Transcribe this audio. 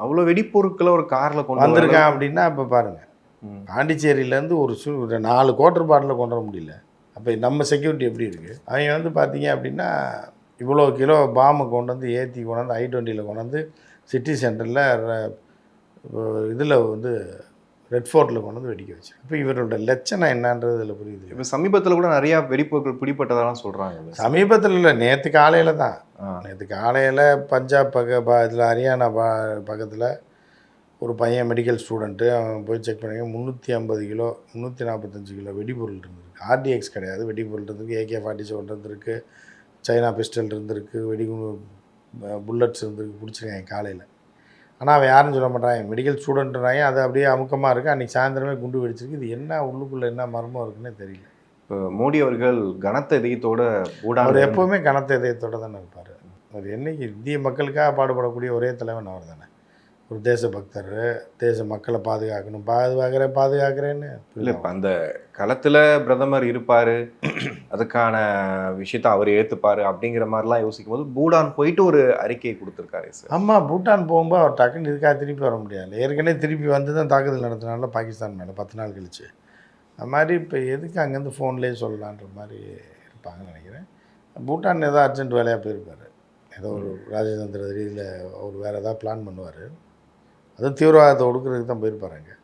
அவ்வளோ வெடிப்பொருட்களை ஒரு காரில் கொண்டு வந்திருக்கான் அப்படின்னா இப்போ பாருங்கள், பாண்டிச்சேரியிலேருந்து ஒரு 4 குவார்டர் பாட்டில் கொண்டு வர முடியல. அப்போ நம்ம செக்யூரிட்டி எப்படி இருக்குது? அவங்க வந்து பார்த்தீங்க அப்படின்னா இவ்வளோ கிலோ பாம்பை கொண்டு வந்து ஏற்றி கொண்டாந்து I-20யில் கொண்டாந்து சிட்டி சென்டரில் இதில் வந்து ரெட் ஃபோர்ட்டில் கொண்டு வந்து வெடிக்க வச்சு. இப்போ இவரோட லட்சணம் என்னன்றது இதில் புரியுது. இப்போ சமீபத்தில் கூட நிறையா வெடிப்பொருட்கள் பிடிப்பட்டதெல்லாம் சொல்கிறாங்க. சமீபத்தில் இல்லை, நேற்று காலையில் தான். நேற்று காலையில் பஞ்சாப் இதில் ஹரியானா பக்கத்தில் ஒரு பையன் மெடிக்கல் ஸ்டூடெண்ட்டு, அவன் போய் செக் பண்ணி 350 கிலோ 345 கிலோ வெடிபொருள் இருந்திருக்கு. RDX கிடையாது, வெடிபொருள் இருந்திருக்கு. AK-47 இருந்திருக்கு, சைனா பிஸ்டல் இருந்திருக்கு, புல்லட்ஸ் இருந்திருக்கு, பிடிச்சிருக்காங்க காலையில். ஆனால் அவன் யாருன்னு சொல்ல மாட்டாங்க, மெடிக்கல் ஸ்டூடெண்ட்றாங்க. அது அப்படியே அமுக்கமாக இருக்குது. அன்றைக்கி சாயந்தரமே குண்டு வெடிச்சிருக்கு. இது என்ன உள்ளுக்குள்ளே என்ன மர்மம் இருக்குன்னே தெரியல. இப்போ மோடி அவர்கள் கனத்த இதயத்தோட அவர் எப்போவுமே கனத்த இதயத்தோடு தானே இருப்பார். அவர் என்றைக்கு இந்திய மக்களுக்காக பாடுபடக்கூடிய ஒரே தலைவன் அவர் தானே. ஒரு தேசபக்தர், தேச மக்களை பாதுகாக்கிறேன்னு இல்லை. இப்போ அந்த களத்தில் பிரதமர் இருப்பார், அதுக்கான விஷயத்தை அவர் ஏற்றுப்பார் அப்படிங்கிற மாதிரிலாம் யோசிக்கும் போது பூடான் போயிட்டு ஒரு அறிக்கையை கொடுத்துருக்காரு சார். ஆமாம், பூட்டான் போகும்போது அவர் டக்குன்னு இதுக்காக திருப்பி வர முடியாது. ஏற்கனவே திருப்பி வந்து தான் தாக்குதல் நடத்தினால பாகிஸ்தான் மேலே 10 நாள் கழிச்சு. அது மாதிரி இப்போ எதுக்கு அங்கேருந்து ஃபோன்லேயே சொல்லலான்ற மாதிரி இருப்பாங்கன்னு நினைக்கிறேன். பூட்டான் ஏதோ அர்ஜென்ட் வேலையாக போயிருப்பார். ஏதோ ஒரு ராஜதந்திர ரீதியில் அவர் வேறு ஏதாவது பிளான் பண்ணுவார். அதுவும் தீவிரவாதத்தை ஒடுக்கிறதுக்கு தான் போயிருப்பாருங்க.